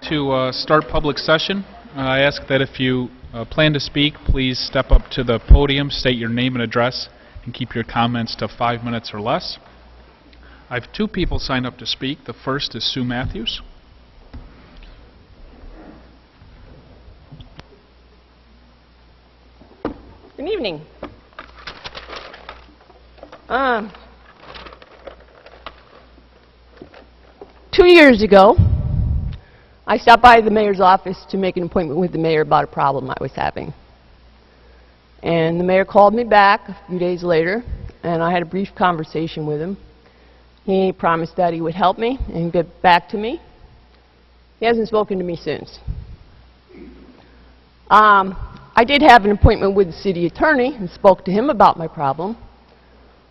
to start public session. I ask that if you plan to speak, please step up to the podium, state your name and address, and keep your comments to 5 minutes or less. I have two people signed up to speak. The first is Sue Matthews. Good evening. 2 years ago, I stopped by the mayor's office to make an appointment with the mayor about a problem I was having. And the mayor called me back a few days later, and I had a brief conversation with him. He promised that he would help me and get back to me. He hasn't spoken to me since. I did have an appointment with the city attorney and spoke to him about my problem.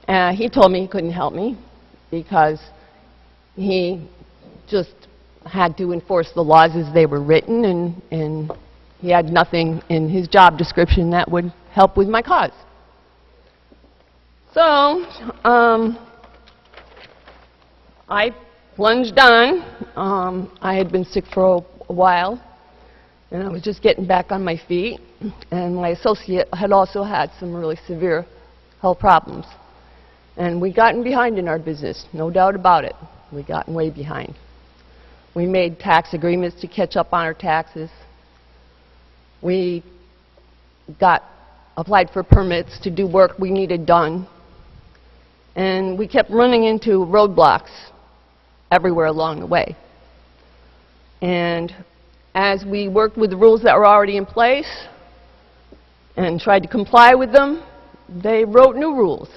He told me he couldn't help me because he just had to enforce the laws as they were written, and he had nothing in his job description that would help with my cause. So I plunged on. I had been sick for a while, and I was just getting back on my feet, and my associate had also had some really severe health problems. And we'd gotten behind in our business, no doubt about it. We'd gotten way behind. We made tax agreements to catch up on our taxes. We applied for permits to do work we needed done. And we kept running into roadblocks everywhere along the way. And as we worked with the rules that were already in place and tried to comply with them, they wrote new rules.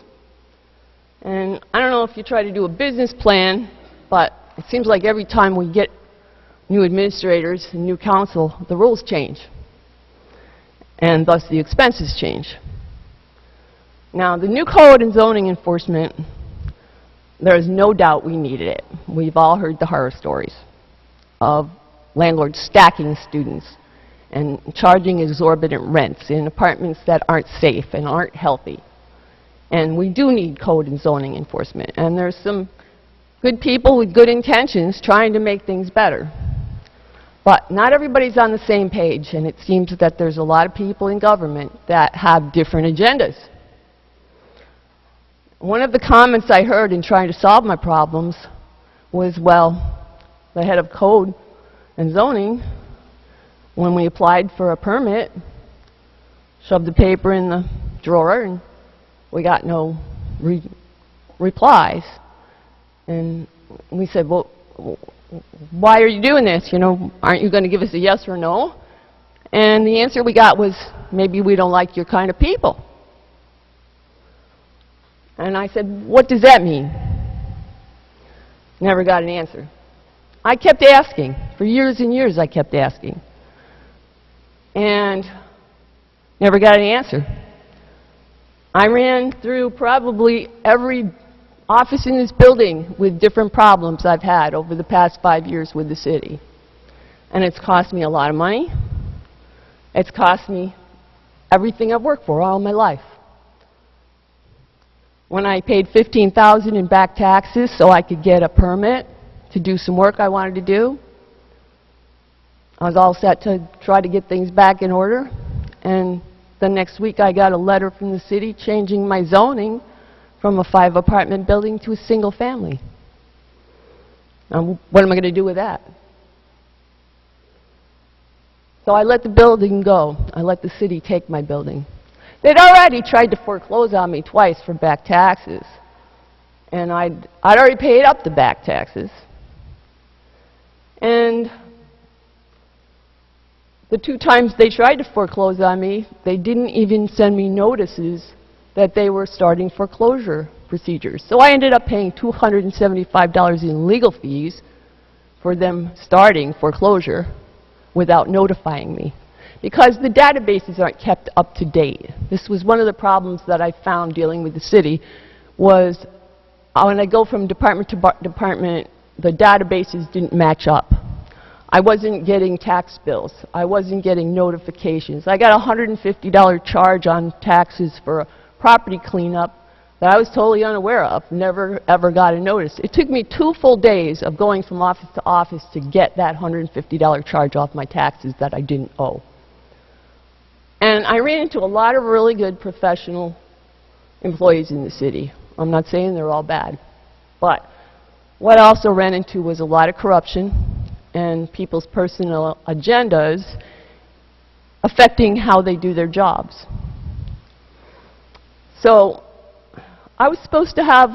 And I don't know if you try to do a business plan, but it seems like every time we get new administrators and new council, the rules change. And thus the expenses change. Now, the new code and zoning enforcement, there is no doubt we needed it. We've all heard the horror stories of landlords stacking students and charging exorbitant rents in apartments that aren't safe and aren't healthy. And we do need code and zoning enforcement. And there's some good people with good intentions trying to make things better. But not everybody's on the same page, and it seems that there's a lot of people in government that have different agendas. One of the comments I heard in trying to solve my problems was, well, the head of code and zoning, when we applied for a permit, shoved the paper in the drawer, and we got no replies. And we said, well, why are you doing this? You know, aren't you going to give us a yes or no? And the answer we got was, maybe we don't like your kind of people. And I said, what does that mean? Never got an answer. I kept asking. For years and years I kept asking. And never got an answer. I ran through probably every office in this building with different problems I've had over the past 5 years with the city. And it's cost me a lot of money. It's cost me everything I've worked for all my life. When I paid $15,000 in back taxes so I could get a permit to do some work I wanted to do, I was all set to try to get things back in order. And the next week I got a letter from the city changing my zoning from a 5-apartment building to a single family. What am I going to do with that? So I let the building go. I let the city take my building. They'd already tried to foreclose on me twice for back taxes. And I'd already paid up the back taxes. And the 2 times they tried to foreclose on me, they didn't even send me notices that they were starting foreclosure procedures. So I ended up paying $275 in legal fees for them starting foreclosure without notifying me, because the databases aren't kept up to date. This was one of the problems that I found dealing with the city, was when I go from department to department, the databases didn't match up. I wasn't getting tax bills. I wasn't getting notifications. I got a $150 charge on taxes for a property cleanup that I was totally unaware of, never ever got a notice. It took me 2 full days of going from office to office to get that $150 charge off my taxes that I didn't owe. And I ran into a lot of really good professional employees in the city. I'm not saying they're all bad. But what I also ran into was a lot of corruption and people's personal agendas affecting how they do their jobs. So I was supposed to have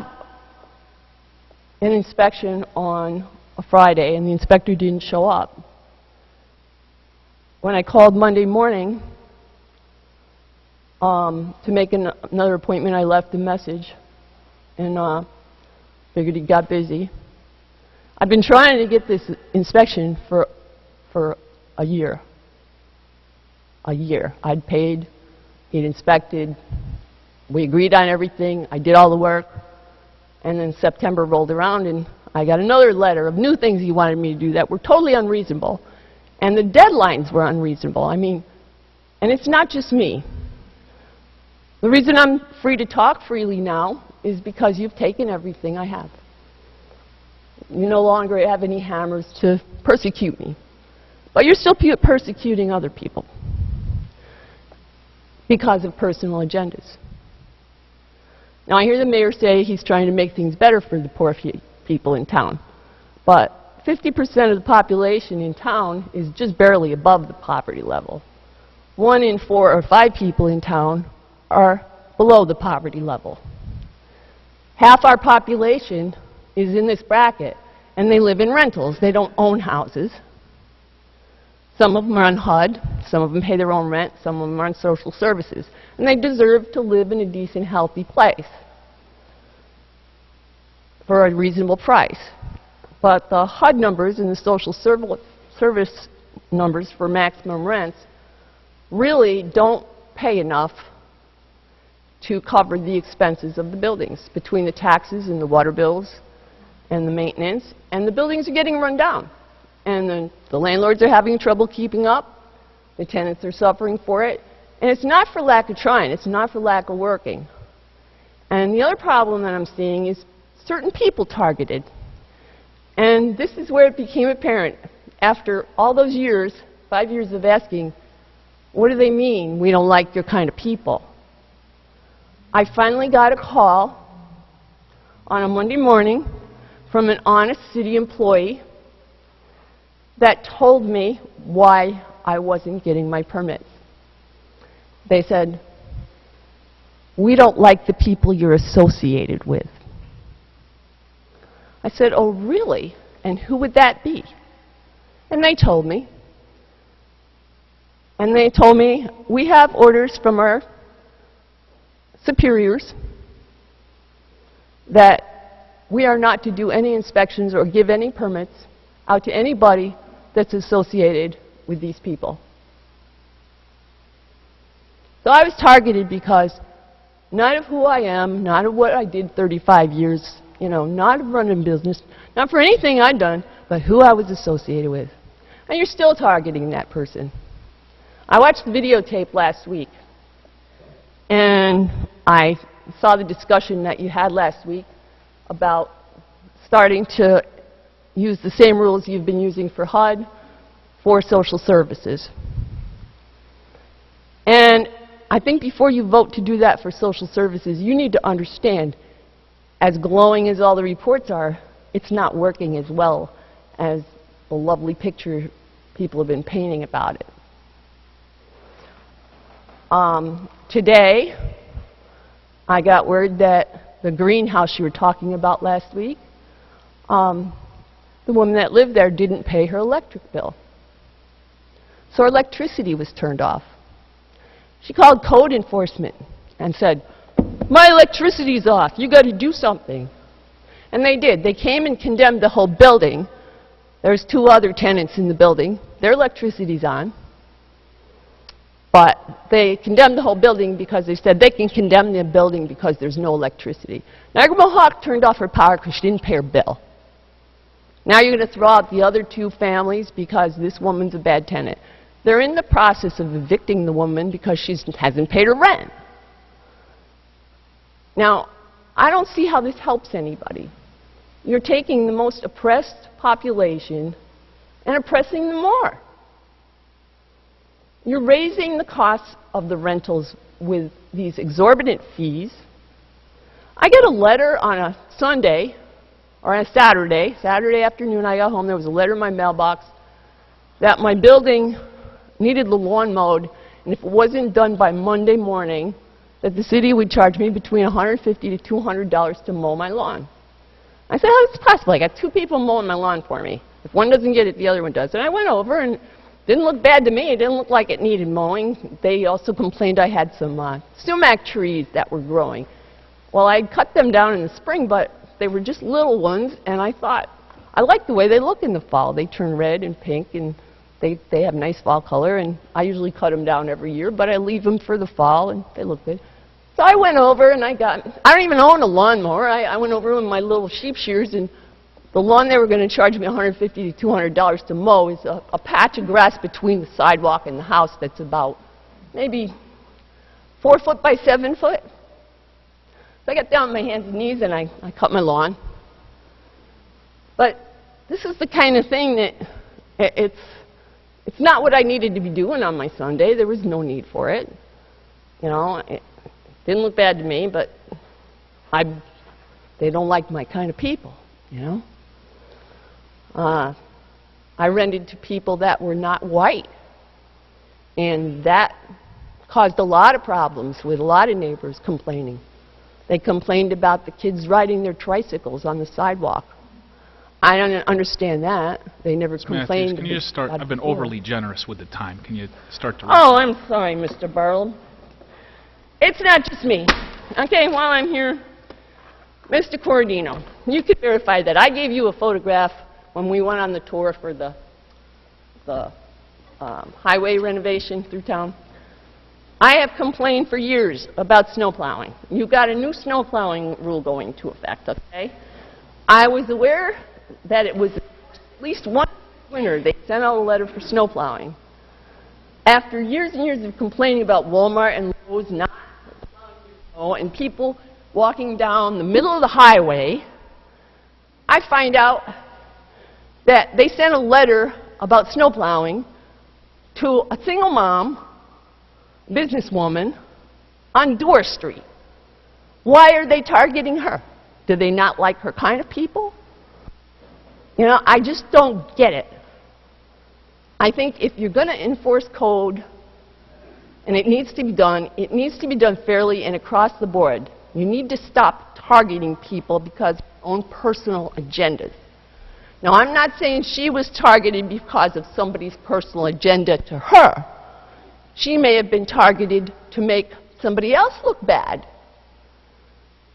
an inspection on a Friday, and the inspector didn't show up. When I called Monday morning to make another appointment, I left a message and figured he got busy. I've been trying to get this inspection for a year. A year. I'd paid, he'd inspected, we agreed on everything, I did all the work, and then September rolled around and I got another letter of new things he wanted me to do that were totally unreasonable. And the deadlines were unreasonable. I mean, and it's not just me. The reason I'm free to talk freely now is because you've taken everything I have. You no longer have any hammers to persecute me. But you're still persecuting other people because of personal agendas. Now, I hear the mayor say he's trying to make things better for the poor people in town. But 50% of the population in town is just barely above the poverty level. 1 in 4 or 5 people in town are below the poverty level. Half our population is in this bracket, and they live in rentals. They don't own houses. Some of them are on HUD, some of them pay their own rent, some of them are on social services. And they deserve to live in a decent, healthy place for a reasonable price. But the HUD numbers and the social service numbers for maximum rents really don't pay enough to cover the expenses of the buildings, between the taxes and the water bills and the maintenance, and the buildings are getting run down. And the landlords are having trouble keeping up, the tenants are suffering for it, and it's not for lack of trying, it's not for lack of working. And the other problem that I'm seeing is certain people targeted. And this is where it became apparent, after all those years, 5 years of asking, what do they mean, we don't like your kind of people? I finally got a call on a Monday morning from an honest city employee that told me why I wasn't getting my permits. They said, we don't like the people you're associated with. I said, oh really? And who would that be? And they told me. And they told me, we have orders from our superiors that we are not to do any inspections or give any permits out to anybody that's associated with these people. So I was targeted because not of who I am, not of what I did 35 years, you know, not of running business, not for anything I'd done, but who I was associated with. And you're still targeting that person. I watched the videotape last week, and I saw the discussion that you had last week about starting to use the same rules you've been using for HUD for social services. And I think before you vote to do that for social services, you need to understand, as glowing as all the reports are, it's not working as well as the lovely picture people have been painting about it. Today, I got word that the greenhouse you were talking about last week, the woman that lived there didn't pay her electric bill. So her electricity was turned off. She called code enforcement and said, my electricity's off, you got to do something. And they did. They came and condemned the whole building. There's 2 other tenants in the building. Their electricity's on. But they condemned the whole building because they said they can condemn the building because there's no electricity. Niagara Mohawk turned off her power because she didn't pay her bill. Now you're going to throw out the other 2 families because this woman's a bad tenant. They're in the process of evicting the woman because she hasn't paid her rent. Now, I don't see how this helps anybody. You're taking the most oppressed population and oppressing them more. You're raising the costs of the rentals with these exorbitant fees. I get a letter on a Sunday, or on a Saturday afternoon I got home, there was a letter in my mailbox that my building needed the lawn mowed, and if it wasn't done by Monday morning, that the city would charge me between $150 to $200 to mow my lawn. I said, how is this possible? I got 2 people mowing my lawn for me. If one doesn't get it, the other one does. And I went over, and it didn't look bad to me. It didn't look like it needed mowing. They also complained I had some sumac trees that were growing. Well, I cut them down in the spring, but they were just little ones, and I thought, I like the way they look in the fall. They turn red and pink, and they have nice fall color, and I usually cut them down every year, but I leave them for the fall, and they look good. So I went over, and I don't even own a lawnmower. I went over with my little sheep shears, and the lawn they were going to charge me $150 to $200 to mow is a patch of grass between the sidewalk and the house that's about maybe 4 foot by 7 foot. So I got down on my hands and knees, and I cut my lawn. But this is the kind of thing that it's not what I needed to be doing on my Sunday. There was no need for it. You know, it didn't look bad to me, but they don't like my kind of people, you know. I rented to people that were not white, and that caused a lot of problems with a lot of neighbors complaining. They complained about the kids riding their tricycles on the sidewalk. I don't understand that. They never complained. Matthews, can you just start? I've been overly generous with the time. Can you start to... Oh, I'm sorry, Mr. Barlow. It's not just me. Okay, while I'm here, Mr. Corradino, you can verify that. I gave you a photograph when we went on the tour for the highway renovation through town. I have complained for years about snow plowing. You've got a new snow plowing rule going into effect, okay? I was aware that it was at least one winter they sent out a letter for snow plowing. After years and years of complaining about Walmart and Lowe's not plowing snow and people walking down the middle of the highway, I find out that they sent a letter about snow plowing to a single mom, businesswoman, on Dorr Street. Why are they targeting her? Do they not like her kind of people? You know, I just don't get it. I think if you're going to enforce code, and it needs to be done fairly and across the board. You need to stop targeting people because of their own personal agendas. Now, I'm not saying she was targeted because of somebody's personal agenda to her. She may have been targeted to make somebody else look bad,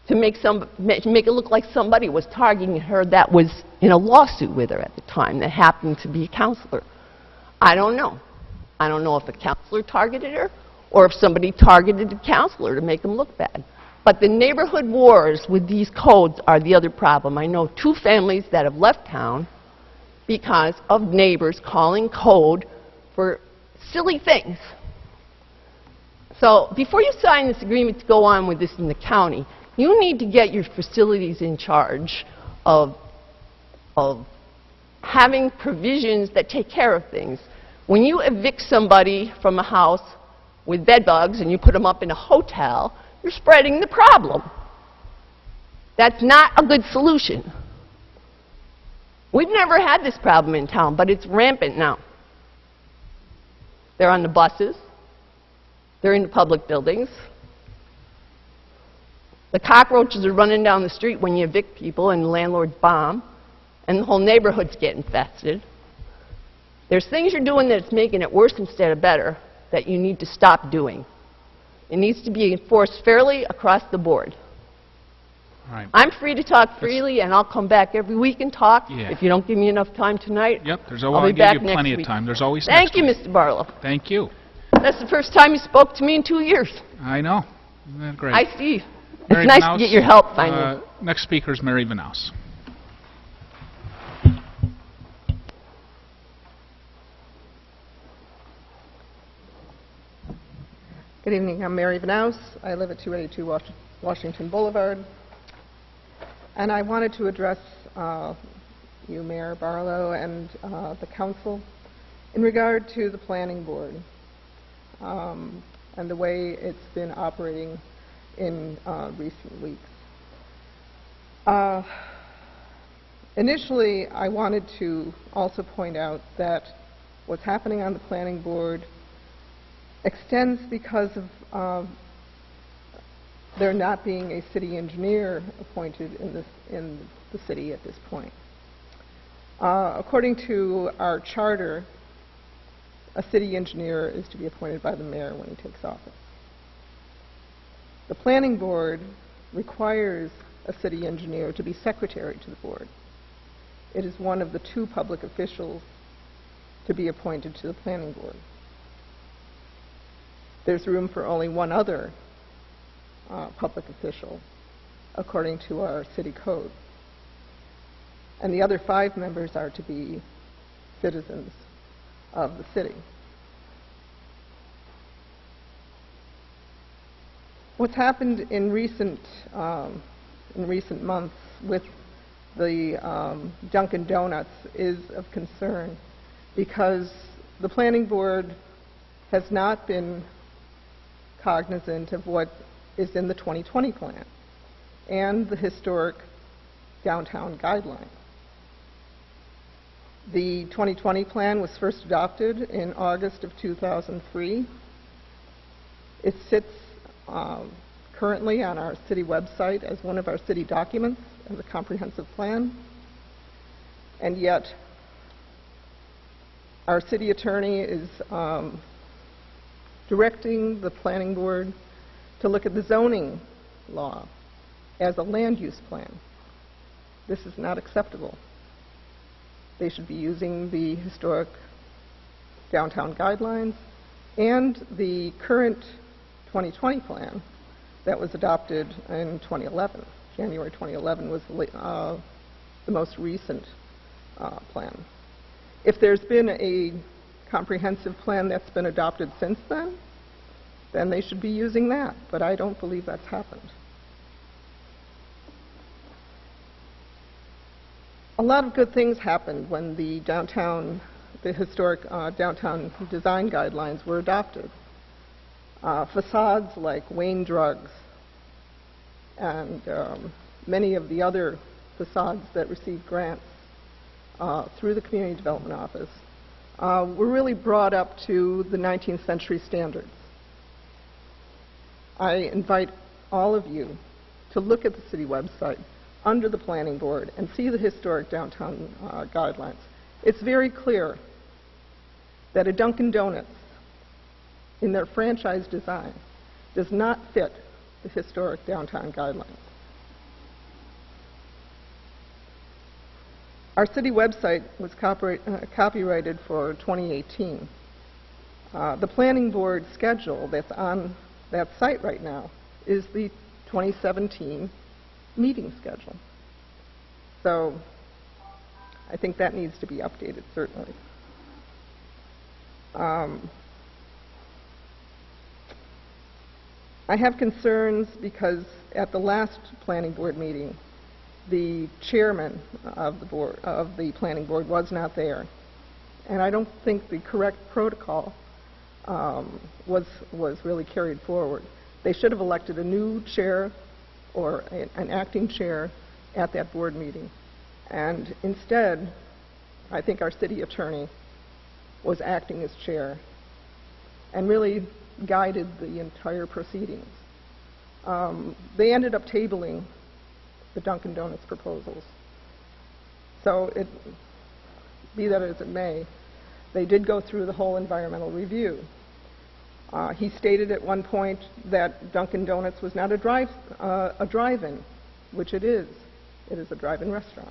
to make it look like somebody was targeting her that was in a lawsuit with her at the time that happened to be a counselor. I don't know. I don't know if a counselor targeted her or if somebody targeted the counselor to make them look bad. But the neighborhood wars with these codes are the other problem. I know 2 families that have left town because of neighbors calling code for silly things. So before you sign this agreement to go on with this in the county, you need to get your facilities in charge of having provisions that take care of things. When you evict somebody from a house with bed bugs and you put them up in a hotel, you're spreading the problem. That's not a good solution. We've never had this problem in town, but it's rampant now. They're on the buses. They're in the public buildings. The cockroaches are running down the street when you evict people and the landlords bomb, and the whole neighborhood's getting infested. There's things you're doing that's making it worse instead of better that you need to stop doing. It needs to be enforced fairly across the board. All right. I'm free to talk freely, and I'll come back every week and talk. Yeah. If you don't give me enough time tonight, Yep, I'll be back give you plenty of time. There's always Thank next you, week. Mr. Barlow. Thank you. That's the first time you spoke to me in 2 years. I know. Isn't that great? I see. Mary It's nice Vanaus, to get your help finally. Next speaker is Mary Vanaus. Good evening. I'm Mary Vanaus. I live at 282 Washington Boulevard. And I wanted to address you, Mayor Barlow, and the council in regard to the planning board and the way it's been operating in recent weeks. Initially, I wanted to also point out that what's happening on the planning board extends because of there not being a city engineer appointed in the city at this point. According to our charter, a city engineer is to be appointed by the mayor when he takes office. The planning board requires a city engineer to be secretary to the board. It is one of the two public officials to be appointed to the planning board. There's room for only one other public official, according to our city code. And the other 5 members are to be citizens of the city. What's happened in recent months with the Dunkin' Donuts is of concern because the planning board has not been cognizant of what is in the 2020 plan and the historic downtown guidelines. The 2020 plan was first adopted in August of 2003. It sits currently on our city website as one of our city documents as a comprehensive plan, and yet our city attorney is directing the planning board to look at the zoning law as a land use plan. This is not acceptable. They should be using the historic downtown guidelines and the current 2020 plan that was adopted in 2011. January 2011 was the most recent plan. If there's been a comprehensive plan that's been adopted since then they should be using that, but I don't believe that's happened. A lot of good things happened when the historic downtown design guidelines were adopted. Facades like Wayne Drugs and many of the other facades that received grants through the Community Development Office were really brought up to the 19th century standards. I invite all of you to look at the city website under the planning board and see the historic downtown guidelines. It's very clear that a Dunkin' Donuts in their franchise design does not fit the historic downtown guidelines. Our city website was copyrighted for 2018. The planning board schedule that's on that site right now is the 2017 meeting schedule. So I think that needs to be updated, certainly. I have concerns because at the last planning board meeting, the chairman of the planning board was not there, and I don't think the correct protocol was really carried forward. They should have elected a new chair or an acting chair at that board meeting, and instead, I think our city attorney was acting as chair and really guided the entire proceedings. They ended up tabling the Dunkin' Donuts proposals. So be that as it may, they did go through the whole environmental review. He stated at one point that Dunkin' Donuts was not a drive-in, which it is. It is a drive-in restaurant.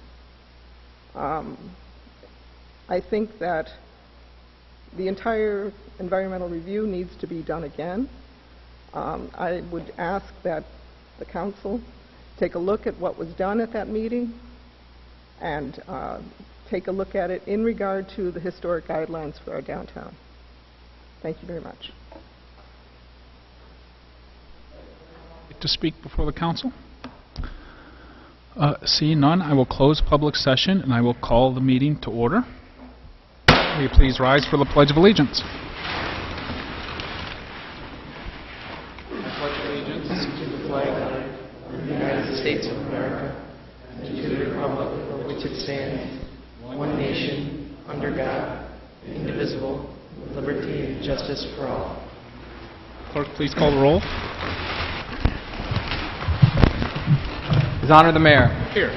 I think that the entire environmental review needs to be done again. I would ask that the council take a look at what was done at that meeting and take a look at it in regard to the historic guidelines for our downtown. Thank you very much. To speak before the council? Seeing none, I will close public session, and I will call the meeting to order. Will you please rise for the Pledge of Allegiance? I pledge allegiance to the flag of the United States of America and to the republic for which it stands, one nation, under God, indivisible, with liberty and justice for all. Clerk, please call the roll. His Honor the Mayor. Here.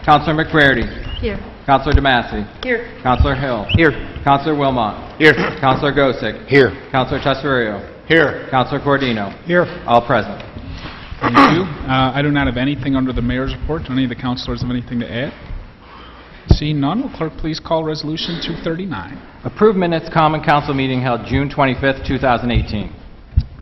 Councilor McBrady. Here. Councilor DeMassey. Here. Councilor Hill. Here. Councilor Wilmot. Here. Councilor Gosick. Here. Councilor Tesorio. Here. Councilor Cordino. Here. All present. Thank you. I do not have anything under the mayor's report. Do any of the councilors have anything to add? Seeing none, will clerk please call Resolution 239? Approved minutes Common Council meeting held June 25th, 2018.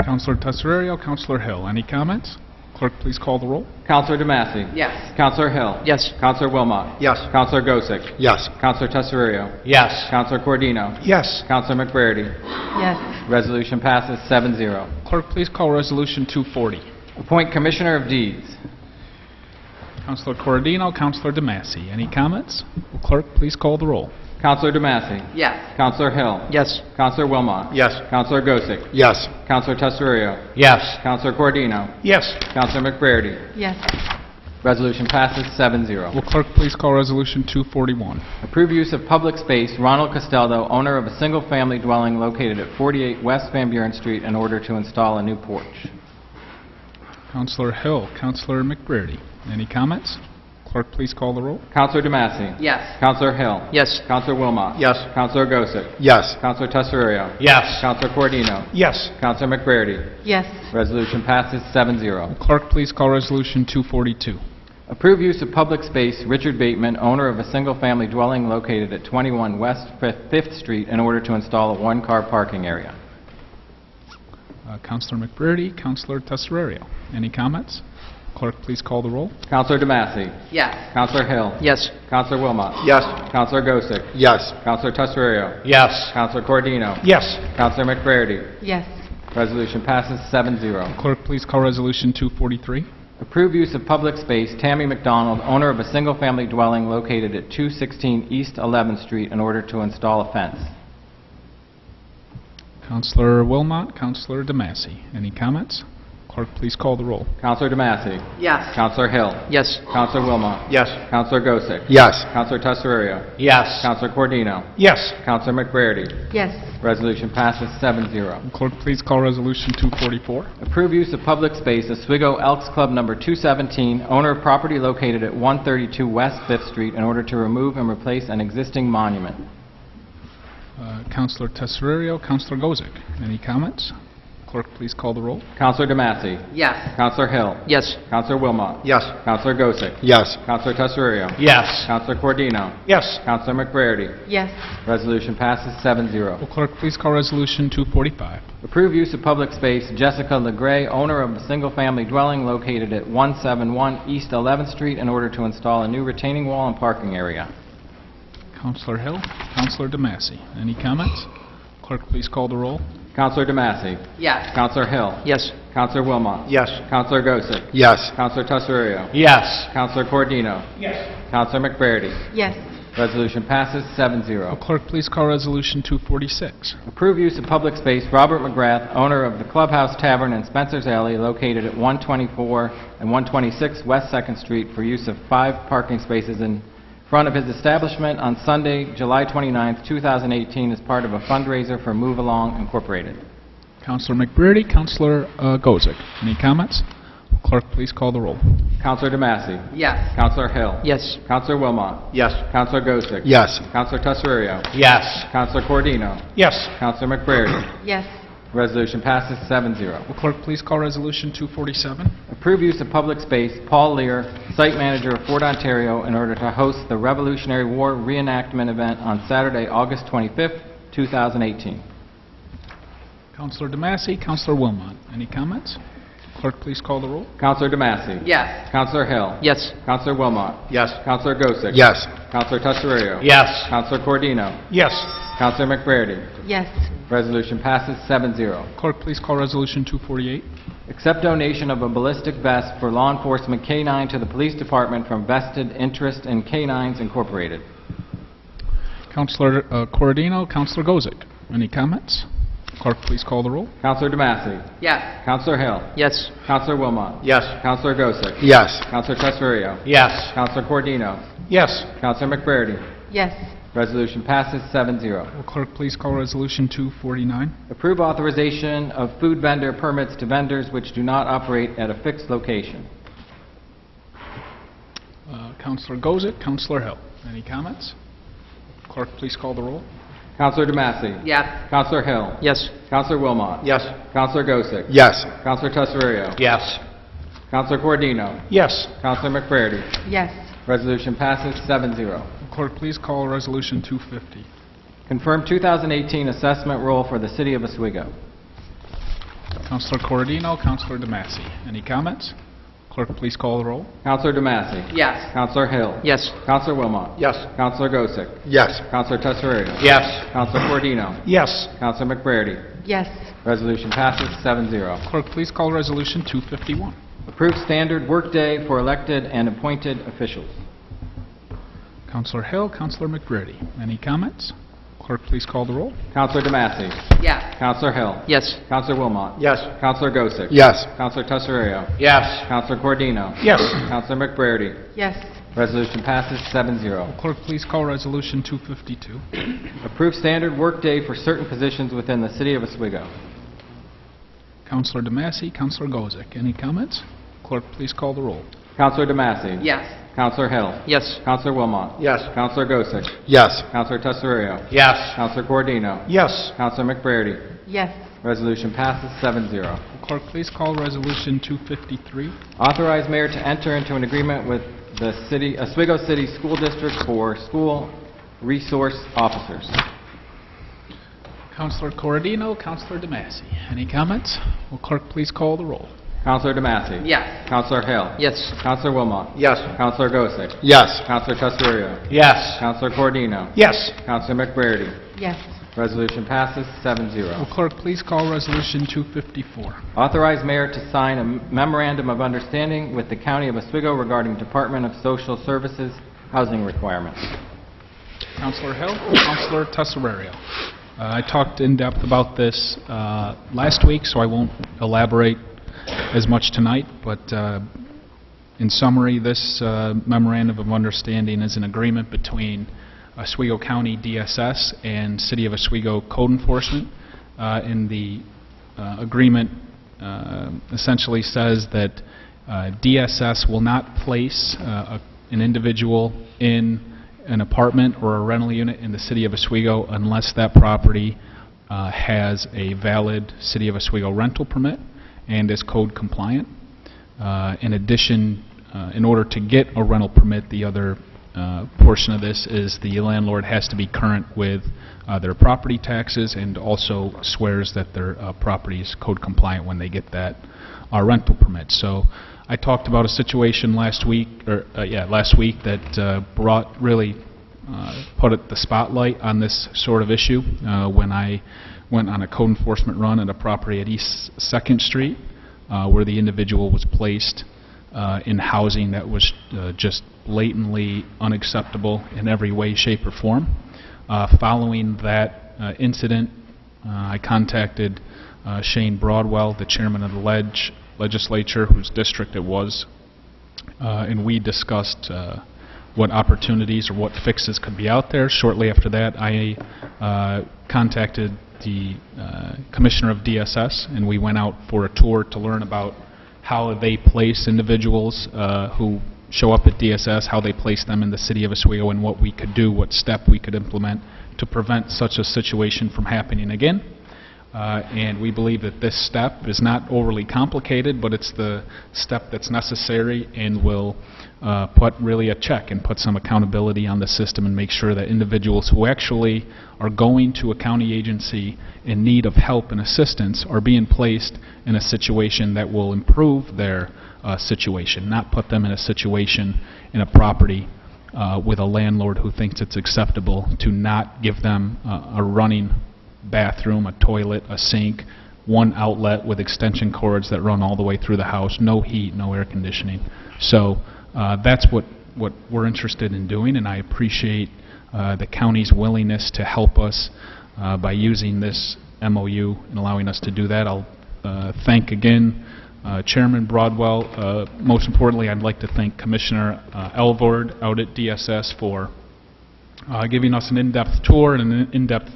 Councilor Tesorio, Councilor Hill, any comments? Clerk, please call the roll. Councilor DeMassey. Yes. Councilor Hill. Yes. Councilor Wilmot. Yes. Councilor Gosick. Yes. Councilor Tesorio. Yes. Councilor Cordino. Yes. Councilor McBrady. Yes. Resolution passes 7-0. Clerk, please call Resolution 240. Appoint Commissioner of Deeds. Councilor Corradino, Councilor DeMassey, any comments? Will clerk please call the roll? Councilor DeMassey. Yes. Councilor Hill. Yes. Councilor Wilmot. Yes. Councilor Gosick. Yes. Councilor Tesorio. Yes. Councilor Cordino. Yes. Councilor McBrady. Yes. Resolution passes 7-0. Will clerk please call Resolution 241? Approve use of public space, Ronald Castaldo, owner of a single-family dwelling located at 48 West Van Buren Street, in order to install a new porch. Councilor Hill, Councilor McBrady, any comments? Clerk please call the roll. Councilor DeMassey. Yes. Councilor Hill. Yes. Councilor Wilmot. Yes. Councilor Gosick. Yes. Councilor Tesorio. Yes. Councilor Cordino. Yes. Councilor McBrady. Yes. Resolution passes 7-0. Clerk please call Resolution 242. Approve use of public space, Richard Bateman, owner of a single-family dwelling located at 21 West 5th Street, in order to install a one-car parking area. Councilor McBrady, Councilor Tesorio, any comments? Clerk please call the roll. Councilor DeMassey. Yes. Councilor Hill. Yes. Councilor Wilmot. Yes. Councilor Gosick. Yes. Councilor Tesorio. Yes. Councilor Cordino. Yes. Councilor McBrady. Yes. Resolution passes 7-0. Clerk please call Resolution 243. Approve use of public space, Tammy McDonald, owner of a single-family dwelling located at 216 East 11th Street, in order to install a fence. Councilor Wilmot, Councilor DeMassey, any comments? Clerk please call the roll. Councilor DeMassey. Yes. Councilor Hill. Yes. Councilor Wilmot. Yes. Councilor Gosick. Yes. Councilor Tesorio. Yes. Councilor Cordino. Yes. Councilor McBrady. Yes. Resolution passes 7-0. Clerk please call Resolution 244. Approve use of public space, Oswego Elks Club number 217, owner of property located at 132 West 5th Street, in order to remove and replace an existing monument. Councilor Tesorio, Councilor Gosick, any comments? Clerk please call the roll. Councilor DeMassey. Yes. Councilor Hill. Yes. Councilor Wilmot. Yes. Councilor Gosick. Yes. Councilor Tesorio. Yes. Councilor Cordino. Yes. Councilor McBrady. Yes. Resolution passes 7-0. Will clerk please call Resolution 245? Approve use of public space, Jessica LeGray, owner of a single-family dwelling located at 171 East 11th Street, in order to install a new retaining wall and parking area. Councilor Hill, Councilor DeMassey, any comments? Clerk please call the roll. Councilor DeMassey. Yes. Councilor Hill. Yes. Councilor Wilmot. Yes. Councilor Gosick. Yes. Councilor Tesorio. Yes. Councilor Cordino. Yes. Councilor McBrady. Yes. Resolution passes 7-0. Clerk please call Resolution 246. Approve use of public space, Robert McGrath, owner of the Clubhouse Tavern in Spencer's Alley, located at 124 and 126 West 2nd Street, for use of 5 parking spaces in front of his establishment on Sunday, July 29, 2018, as part of a fundraiser for Move Along Incorporated. Councilor McBrady, Councilor Gosick, any comments? Clerk please call the roll. Councilor DeMassey. Yes. Councilor Hill. Yes. Councilor Wilmot. Yes. Councilor Gosick. Yes. Councilor Tesorio. Yes. Councilor Cordino. Yes. Councilor McBrady. Yes. Resolution passes 7-0. Will clerk please call Resolution 247? Approve use of public space, Paul Lear, site manager of Fort Ontario, in order to host the Revolutionary War reenactment event on Saturday, August 25th, 2018. Councilor DeMassey, Councilor Wilmot, any comments? Clerk please call the roll. Councilor DeMassey. Yes. Councilor Hill. Yes. Councilor Wilmot. Yes. Councilor Gosick. Yes. Councilor Tesorio. Yes. Councilor Cordino. Yes. Councilor McBrady. Yes. Resolution passes 7-0. Clerk please call Resolution 248. Accept donation of a ballistic vest for law enforcement K-9 to the police department from Vested Interest in K-9s Incorporated. Counselor Corradino, Counselor Gozick. Any comments? Clerk, please call the roll. Counselor DeMassey. Yes. Counselor Hill. Yes. Counselor Wilmot. Yes. Counselor Gosick. Yes. Counselor Tesfario. Yes. Counselor Cordino. Yes. Counselor McBurney. Yes. Resolution passes 7-0. Will clerk please call Resolution 249? Approve authorization of food vendor permits to vendors which do not operate at a fixed location. Counselor Gozick, Counselor Hill. Any comments? Clerk, please call the roll. Counselor DeMassey. Yes. Counselor Hill. Yes. Counselor Wilmot. Yes. Counselor Gosick. Yes. Counselor Tesfario. Yes. Counselor Cordino. Yes. Counselor McBurney. Yes. Resolution passes 7-0. Clerk, please call Resolution 250. Confirm 2018 assessment roll for the City of Oswego. Counselor Corradino, Counselor DeMassey. Any comments? Clerk, please call the roll. Counselor DeMassey. Yes. Counselor Hill. Yes. Counselor Wilmot. Yes. Counselor Gosick. Yes. Counselor Tesfario. Yes. Counselor Cordino. Yes. Counselor McBurney. Yes. Resolution passes 7-0. Clerk, please call Resolution 251. Approve standard workday for elected and appointed officials. Counselor Hill, Counselor McBurney. Any comments? Clerk, please call the roll. Counselor DeMassey. Yes. Counselor Hill. Yes. Counselor Wilmot. Yes. Counselor Gosick. Yes. Counselor Tesfario. Yes. Counselor Cordino. Yes. Counselor McBurney. Yes. Resolution passes 7-0. Clerk, please call Resolution 252. Approve standard workday for certain positions within the City of Oswego. Counselor DeMassey, Counselor Gozick. Any comments? Clerk, please call the roll. Counselor DeMassey. Yes. Counselor Hill. Yes. Counselor Wilmot. Yes. Counselor Gosick. Yes. Counselor Tesfario. Yes. Counselor Cordino. Yes. Counselor McBurney. Yes. Resolution passes 7-0. Clerk, please call Resolution 253. Authorize mayor to enter into an agreement with the Oswego City School District for school resource officers. Counselor Corradino, Counselor DeMassey. Any comments? Will clerk please call the roll? Counselor DeMassey. Yes. Counselor Hill. Yes. Counselor Wilmot. Yes. Counselor Gosick. Yes. Counselor Tesfario. Yes. Counselor Cordino. Yes. Counselor McBurney. Yes. Resolution passes Will 7-0. clerk please call Resolution 254? Authorize mayor to sign a memorandum of understanding with the County of Oswego regarding Department of Social Services housing requirements. Counselor Hill, Counselor Tesfario. I talked in depth about this last week, so I won't elaborate as much tonight, but in summary, this memorandum of understanding is an agreement between Oswego County DSS and City of Oswego Code Enforcement. And the agreement essentially says that DSS will not place an individual in an apartment or a rental unit in the City of Oswego unless that property has a valid City of Oswego rental permit and is code compliant. In addition, in order to get a rental permit, the other portion of this is the landlord has to be current with their property taxes and also swears that their property is code compliant when they get that rental permit. So I talked about a situation last week that brought really put the spotlight on this sort of issue when I went on a code enforcement run at a property at East 2nd Street where the individual was placed in housing that was just blatantly unacceptable in every way, shape, or form. Following that incident, I contacted Shane Broadwell, the chairman of the legislature, whose district it was, and we discussed what opportunities or what fixes could be out there. Shortly after that, I contacted the commissioner of DSS, and we went out for a tour to learn about how they place individuals who show up at DSS, how they place them in the City of Oswego, and what we could do, what step we could implement to prevent such a situation from happening again. And we believe that this step is not overly complicated, but it's the step that's necessary and will put really a check and put some accountability on the system and make sure that individuals who actually are going to a county agency in need of help and assistance are being placed in a situation that will improve their situation, not put them in a situation in a property with a landlord who thinks it's acceptable to not give them a running bathroom, a toilet, a sink, one outlet with extension cords that run all the way through the house, no heat, no air conditioning. So that's what we're interested in doing, and I appreciate the county's willingness to help us by using this MOU and allowing us to do that. I'll thank again Chairman Broadwell. Most importantly, I'd like to thank Commissioner Elvord out at DSS for giving us an in-depth tour and an in-depth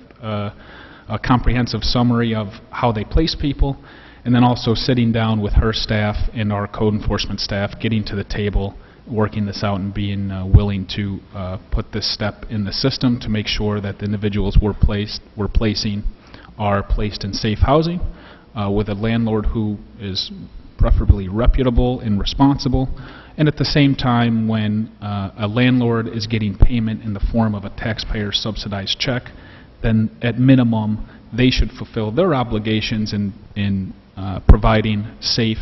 a comprehensive summary of how they place people, and then also sitting down with her staff and our code enforcement staff, getting to the table, working this out, and being willing to put this step in the system to make sure that the individuals we're placing are placed in safe housing with a landlord who is preferably reputable and responsible, and at the same time, when a landlord is getting payment in the form of a taxpayer subsidized check, then at minimum they should fulfill their obligations in providing safe,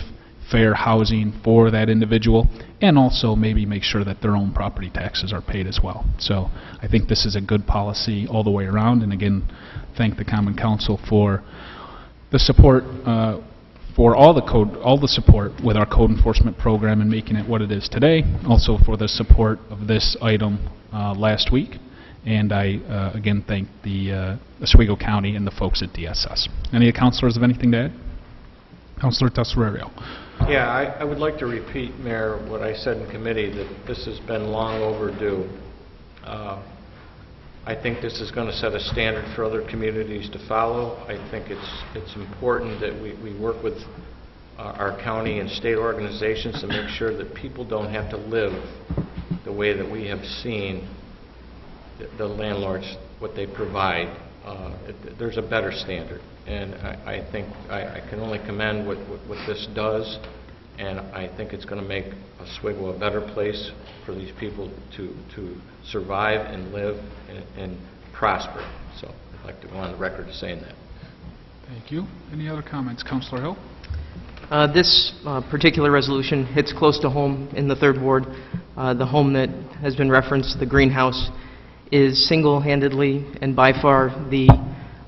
fair housing for that individual, and also maybe make sure that their own property taxes are paid as well. So I think this is a good policy all the way around, and again, thank the Common Council for the support for all the support with our code enforcement program and making it what it is today, also for the support of this item last week. And I, again, thank the Oswego County and the folks at DSS. Any councilors have anything to add? Councilor Tesorerio. Yeah, I would like to repeat, Mayor, what I said in committee, that this has been long overdue. I think this is going to set a standard for other communities to follow. I think it's important that we work with our county and state organizations to make sure that people don't have to live the way that we have seen the landlords, what they provide. There's a better standard, and I think I can only commend what this does, and I think it's going to make Oswego a better place for these people to survive and live and prosper. So I'd like to go on the record as saying that. Thank you. Any other comments? Councilor Hill? This particular resolution hits close to home in the 3rd Ward. The home that has been referenced, the greenhouse, is single-handedly and by far the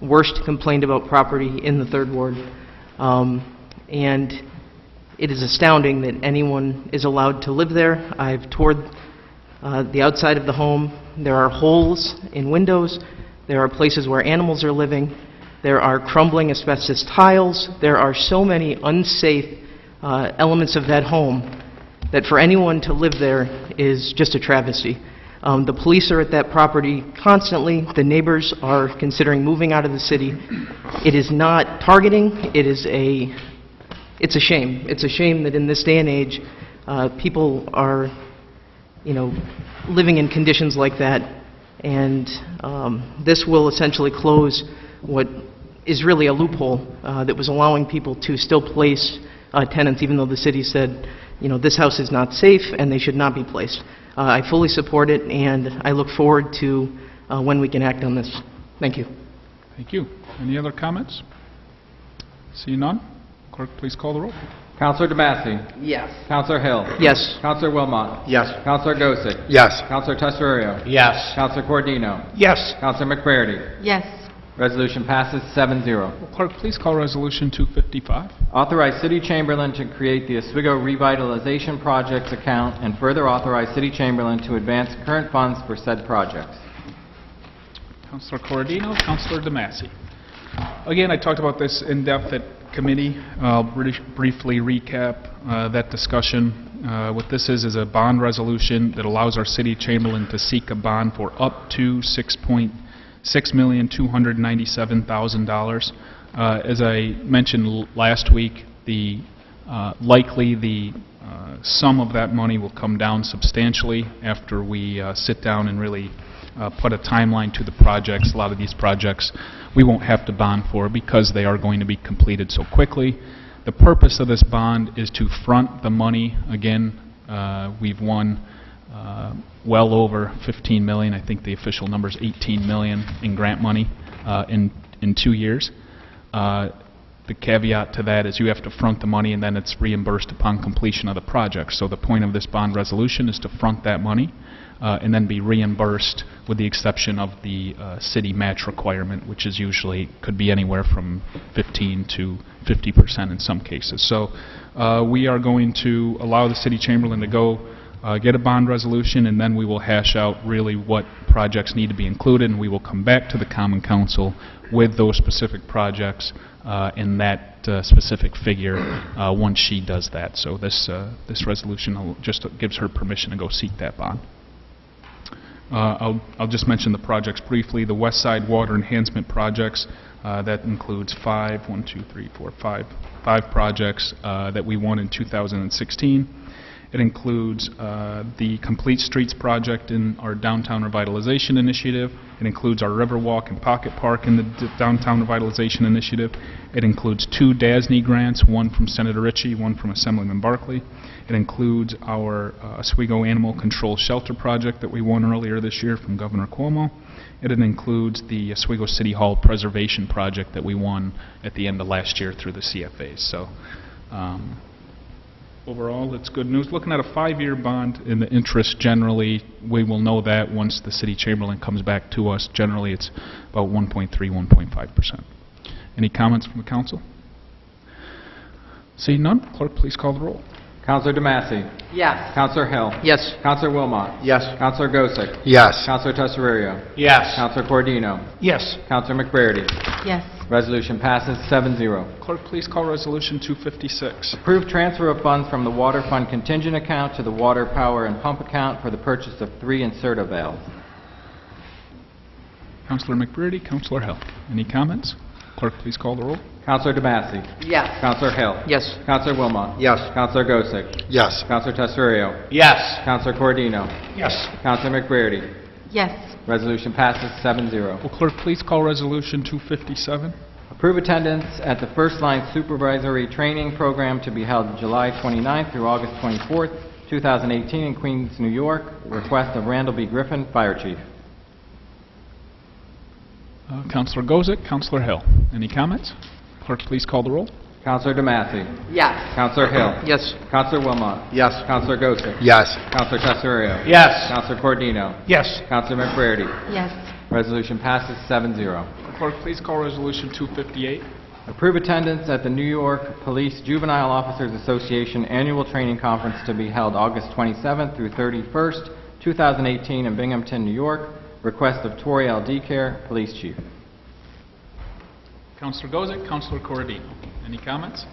worst complained about property in the 3rd Ward. And it is astounding that anyone is allowed to live there. I've toured the outside of the home. There are holes in windows. There are places where animals are living. There are crumbling asbestos tiles. There are so many unsafe elements of that home that for anyone to live there is just a travesty. The police are at that property constantly. The neighbors are considering moving out of the city. It is not targeting. It's a shame. It's a shame that in this day and age, people are, living in conditions like that. And this will essentially close what is really a loophole that was allowing people to still place tenants, even though the city said, this house is not safe and they should not be placed. I fully support it, and I look forward to when we can act on this. Thank you. Thank you. Any other comments? See none? Clerk, please call the roll. Councilor DeMasi. Yes. Councilor Hill. Yes. Councilor Wilmot. Yes. Councilor Gosick. Yes. Councilor Tesorerio. Yes. Councilor Cordino. Yes. Councilor McCready. Yes. Resolution passes 7-0. Clerk, please call Resolution 255. Authorize City Chamberlain to create the Oswego Revitalization Projects account and further authorize City Chamberlain to advance current funds for said projects. Councilor Cordino, Councilor DeMasi. Again, I talked about this in depth at committee. I'll briefly recap that discussion. What this is a bond resolution that allows our City Chamberlain to seek a bond for up to $6,297,000. As I mentioned last week, likely the sum of that money will come down substantially after we sit down and really put a timeline to the projects. A lot of these projects we won't have to bond for because they are going to be completed so quickly. The purpose of this bond is to front the money. Again, we've won well over $15 million. I think the official number is $18 million in grant money in 2 years. the caveat to that is you have to front the money and then it's reimbursed upon completion of the project. So the point of this bond resolution is to front that money and then be reimbursed with the exception of the city match requirement, which is usually, could be anywhere from 15 to 50% in some cases. So we are going to allow the city chamberlain to go get a bond resolution, and then we will hash out really what projects need to be included, and we will come back to the Common Council with those specific projects in that specific figure once she does that. So this resolution just gives her permission to go seek that bond. I'll just mention the projects briefly. The West Side Water Enhancement Projects, that includes five projects that we won in 2016. It includes the Complete Streets project in our Downtown Revitalization Initiative. It includes our Riverwalk and Pocket Park in the Downtown Revitalization Initiative. It includes 2 DASNY grants, one from Senator Ritchie, one from Assemblyman Barkley. It includes our Oswego Animal Control Shelter project that we won earlier this year from Governor Cuomo. It includes the Oswego City Hall Preservation project that we won at the end of last year through the CFAs. So overall, it's good news. Looking at a 5-year bond in the interest, generally, we will know that once the city chamberlain comes back to us. Generally, it's about 1.3, 1.5%. Any comments from the council? Seeing none, clerk, please call the roll. Councilor DeMassey. Yes. Councilor Hill. Yes. Councilor Wilmot. Yes. Councilor Gosick. Yes. Councilor Tesoriero. Yes. Councilor Cordino. Yes. Councilor McBarity. Yes. Resolution passes 7-0. Clerk, please call Resolution 256. Approve transfer of funds from the Water Fund contingent account to the Water, Power, and Pump account for the purchase of 3 Inserta valves. Councilor McBready, Councilor Hill. Any comments? Clerk, please call the roll. Councilor DeMassey. Yes. Councilor Hill. Yes. Councilor Wilmot. Yes. Councilor Gosick. Yes. Councilor Tesoriero. Yes. Councilor Cordino. Yes. Councilor McBarity. Yes. Resolution passes 7-0. Will clerk please call Resolution 257? Approve attendance at the First Line Supervisory Training Program to be held July 29th through August 24th, 2018 in Queens, New York. Request of Randall B. Griffin, Fire Chief. Councilor Gosick, Councilor Hill. Any comments? Clerk, please call the roll. Councilor DeMassey. Yes. Councilor Hill. Yes. Councilor Wilmot. Yes. Councilor Gosick. Yes. Councilor Tesoriero. Yes. Councilor Cordino. Yes. Councilor McBarity. Yes. Resolution passes 7-0. Clerk, please call Resolution 258. Approve attendance at the New York Police Juvenile Officers Association Annual Training Conference to be held August 27th through 31st, 2018 in Binghamton, New York. Request of Tori L. DeCare, Police Chief. Councilor Gosick, Councilor Corradino. Any comments?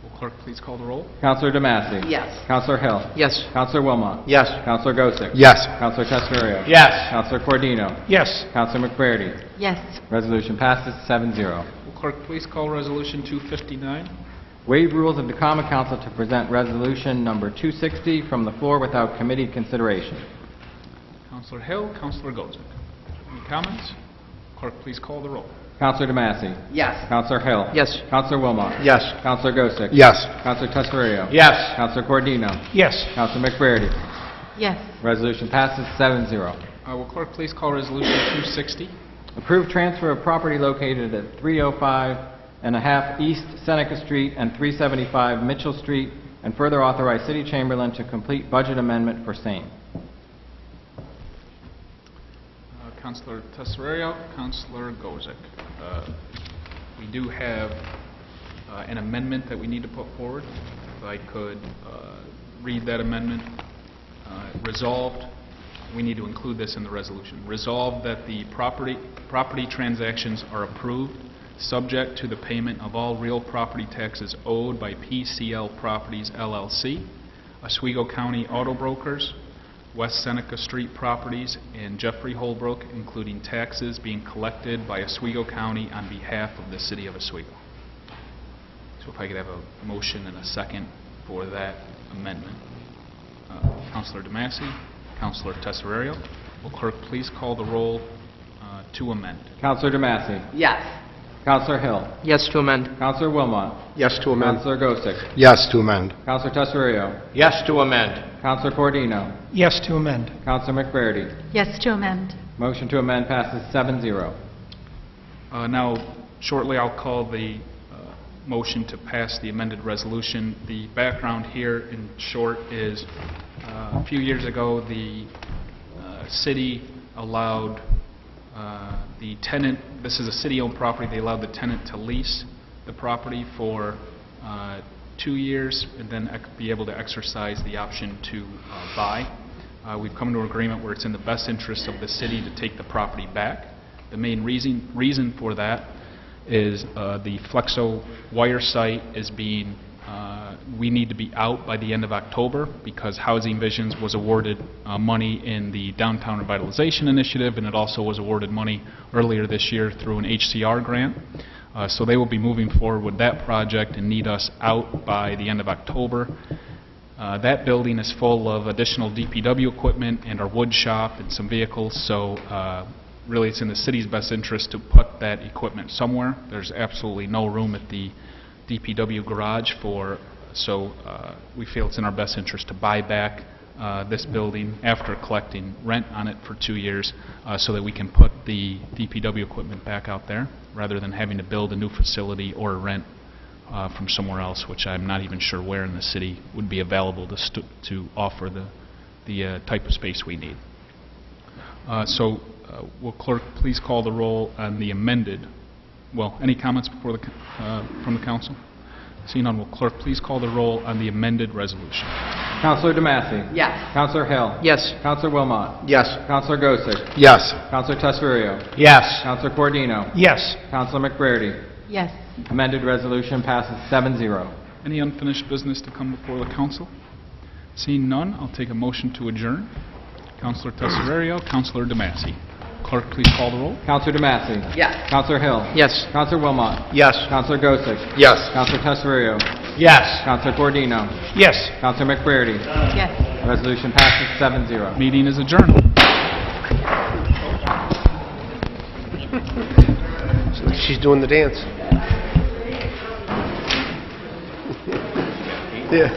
Will clerk please call the roll? Councilor DeMassey. Yes. Councilor Hill. Yes. Councilor Wilmot. Yes. Councilor Gosick. Yes. Councilor Tesoriero. Yes. Councilor Cordino. Yes. Councilor McBarity. Yes. Resolution passes 7-0. Will clerk please call Resolution 259? Waive rules of the Common Council to present resolution number 260 from the floor without committee consideration. Councilor Hill, Councilor Gosick. Any comments? Clerk, please call the roll. Councilor DeMassey. Yes. Councilor Hill. Yes. Councilor Wilmot. Yes. Councilor Gosick. Yes. Councilor Tesoriero. Yes. Councilor Cordino. Yes. Councilor McBarity. Yes. Resolution passes 7-0. Will clerk please call Resolution 260? Approve transfer of property located at 305 and a half East Seneca Street and 375 Mitchell Street, and further authorize City Chamberlain to complete budget amendment for same. Councilor Tesoriero, Councilor Gosick. We do have an amendment that we need to put forward. If I could read that amendment. Resolved, we need to include this in the resolution. Resolved that the property transactions are approved, subject to the payment of all real property taxes owed by PCL Properties, LLC, Oswego County Auto Brokers, West Seneca Street Properties, and Jeffrey Holbrook, including taxes being collected by Oswego County on behalf of the City of Oswego. So if I could have a motion and a second for that amendment. Councilor DeMassey, Councilor Tesoriero. Will clerk please call the roll to amend? Councilor DeMassey. Yes. Councilor Hill. Yes to amend. Councilor Wilmot. Yes to amend. Councilor Gosick. Yes to amend. Councilor Tesoriero. Yes to amend. Councilor Cordino. Yes to amend. Councilor McBarity. Yes to amend. Motion to amend passes 7-0. Now, shortly I'll call the motion to pass the amended resolution. The background here, in short, is a few years ago, the city allowed the tenant, this is a city-owned property, they allowed the tenant to lease the property for 2 years and then be able to exercise the option to buy. We've come to an agreement where it's in the best interest of the city to take the property back. The main reason for that is the Flexo wire site is being, we need to be out by the end of October because Housing Visions was awarded money in the Downtown Revitalization Initiative, and it also was awarded money earlier this year through an HCR grant. So they will be moving forward with that project and need us out by the end of October. That building is full of additional DPW equipment and our wood shop and some vehicles, so really it's in the city's best interest to put that equipment somewhere. There's absolutely no room at the DPW garage so we feel it's in our best interest to buy back this building after collecting rent on it for 2 years so that we can put the DPW equipment back out there rather than having to build a new facility or rent from somewhere else, which I'm not even sure where in the city would be available to offer the type of space we need. Will clerk please call the roll on the amended, any comments before from the council? Seeing none, will clerk please call the roll on the amended resolution? Councilor DeMassey. Yes. Councilor Hill. Yes. Councilor Wilmot. Yes. Councilor Gosick. Yes. Councilor Tesfario. Yes. Councilor Cordino. Yes. Councilor McBrady. Yes. Amended resolution passes 7-0. Any unfinished business to come before the council? Seeing none, I'll take a motion to adjourn. Councilor Tesfario, Councilor DeMassey. Clerk, please call the roll. Councilor DeMassey. Yes. Councilor Hill. Yes. Councilor Wilmot. Yes. Councilor Gosick. Yes. Councilor Tesfario. Yes. Councilor Cordino. Yes. Councilor McBrady. Yes. Resolution passes 7-0. Meeting is adjourned. She's doing the dance. Yeah.